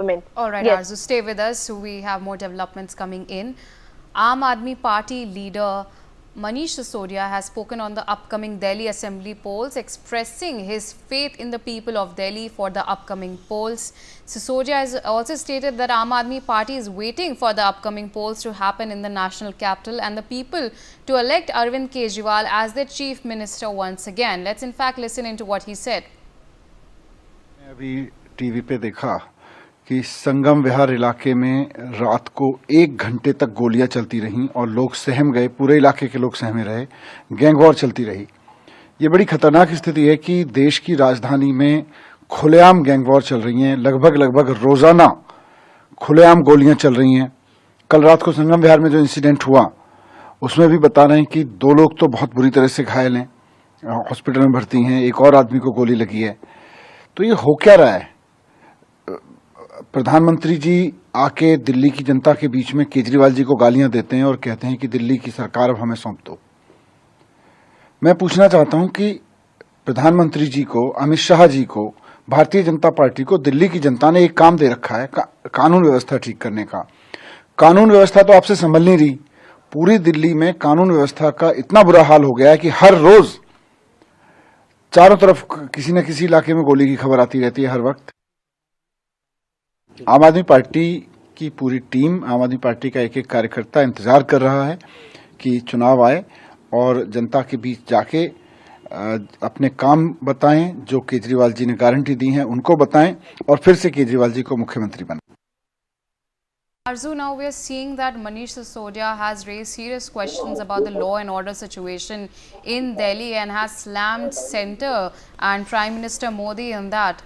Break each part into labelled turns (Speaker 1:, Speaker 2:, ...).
Speaker 1: government.
Speaker 2: All right,
Speaker 1: Yes.
Speaker 2: Arzu, stay with us. We have more developments coming in. Aam Aadmi Party leader Manish Sisodia has spoken on the upcoming Delhi Assembly polls, expressing his faith in the people of Delhi for the upcoming polls. Sisodia has also stated that Aam Aadmi Party is waiting for the upcoming polls to happen in the national capital and the people to elect Arvind Kejriwal as their chief minister once again. Let's in fact listen into what he said.
Speaker 3: अभी TV पे देखा कि संगम विहार इलाके में रात को 1 घंटे तक गोलियां चलती रहीं और लोग सहम गए, पूरे इलाके के लोग सहमे रहे, गैंगवॉर चलती रही। ये बड़ी खतरनाक स्थिति है कि देश की राजधानी में खुलेआम गैंगवॉर चल रही हैं, लगभग रोजाना खुलेआम गोलियां चल रही हैं। कल रात को संगम विहार में जो इंसिडेंट हुआ उसमें भी बता रहे हैं कि 2 लोग तो बहुत बुरी तरह से घायल हैं, हॉस्पिटल में भर्ती हैं, एक और आदमी को गोली लगी है। तो ये हो क्या रहा है? प्रधानमंत्री जी आके दिल्ली की जनता के बीच में केजरीवाल जी को गालियां देते हैं और कहते हैं कि दिल्ली की सरकार अब हमें सौंप दो। मैं पूछना चाहता हूं कि प्रधानमंत्री जी को, अमित शाह जी को, भारतीय जनता पार्टी को दिल्ली की जनता ने एक काम दे रखा है, कानून व्यवस्था ठीक करने का। कानून व्यवस्था तो आपसे संभल नहीं रही। पूरी दिल्ली में कानून व्यवस्था का इतना बुरा हाल हो गया है कि हर रोज चारों तरफ किसी न किसी इलाके में गोली की खबर आती रहती है हर वक्त। आम आदमी पार्टी की पूरी टीम, आम आदमी पार्टी का एक एक कार्यकर्ता इंतजार कर रहा है कि चुनाव आए और जनता के बीच जाके अपने काम बताएं, जो केजरीवाल जी ने गारंटी दी है उनको बताएं और फिर से केजरीवाल जी को मुख्यमंत्री बनाएं।
Speaker 2: Arzu, now we are seeing that Manish Sisodia has raised serious questions about the law and order situation in Delhi and has slammed Centre and Prime Minister Modi in that.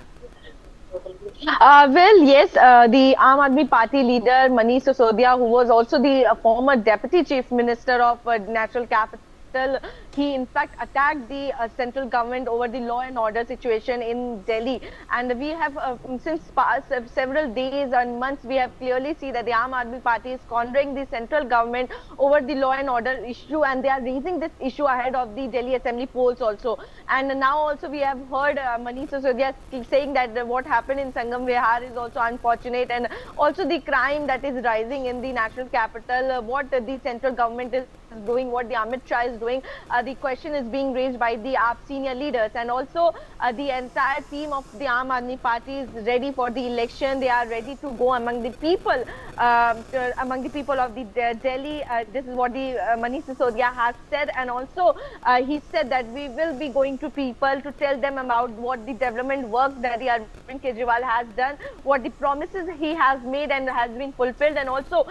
Speaker 1: Well, yes, the Aam Aadmi Party leader Manish Sisodia, who was also the former deputy chief minister of National Capital, he in fact attacked the central government over the law and order situation in Delhi. And we have since past several days and months, we have clearly seen that the Aam Aadmi Party is cornering the central government over the law and order issue, and they are raising this issue ahead of the Delhi Assembly polls also. And now also we have heard Manish Sisodia saying that what happened in Sangam Vihar is also unfortunate, and also the crime that is rising in the national capital, what the central government is doing, what the Amit Shah is doing. The question is being raised by the AAP senior leaders, and also the entire team of the Aam Aadmi Party is ready for the election. They are ready to go among the people of the Delhi. This is what the Manish Sisodia has said, and also he said that we will be going to people to tell them about what the development work that the Arvind Kejriwal has done, what the promises he has made and has been fulfilled, and also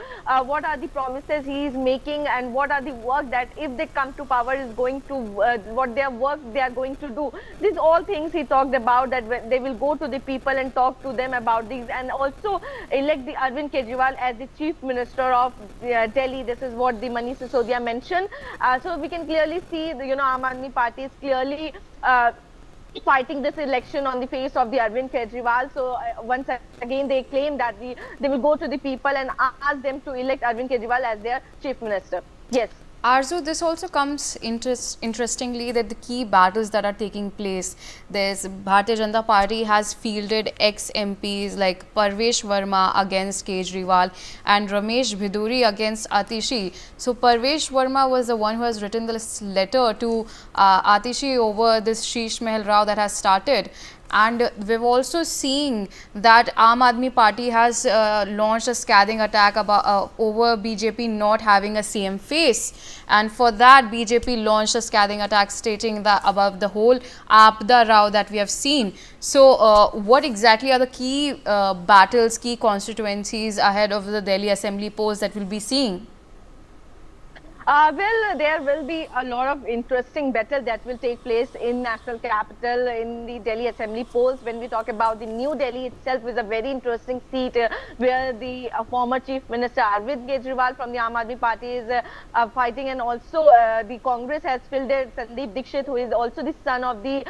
Speaker 1: what are the promises he is making, and what are the work that if they come to power is going to what their work they are going to do. These all things he talked about, that they will go to the people and talk to them about these, and also elect the Arvind Kejriwal as the chief minister of Delhi. This is what the Manish Sisodia mentioned. So we can clearly see, Aam Aadmi Party is clearly fighting this election on the face of the Arvind Kejriwal. So once again they claim that they will go to the people and ask them to elect Arvind Kejriwal as their chief minister. Yes.
Speaker 2: Arzu, this also comes interestingly that the key battles that are taking place, there's Bharatiya Janata Party has fielded ex-MPs like Parvesh Verma against Kejriwal and Ramesh Bhiduri against Atishi. So Parvesh Verma was the one who has written this letter to Atishi over this Sheesh Mahal Rao that has started. And we've also seen that Aam Aadmi Party has launched a scathing attack over BJP not having a CM face. And for that, BJP launched a scathing attack stating that about the whole Apda Rao that we have seen. So what exactly are the key battles, key constituencies ahead of the Delhi Assembly polls that we'll be seeing?
Speaker 1: Well, there will be a lot of interesting battle that will take place in national capital, in the Delhi Assembly polls. When we talk about the New Delhi itself, is a very interesting seat where the former Chief Minister Arvind Kejriwal from the Aam Aadmi Party is fighting, and also the Congress has fielded Sandeep Dixit, who is also the son of the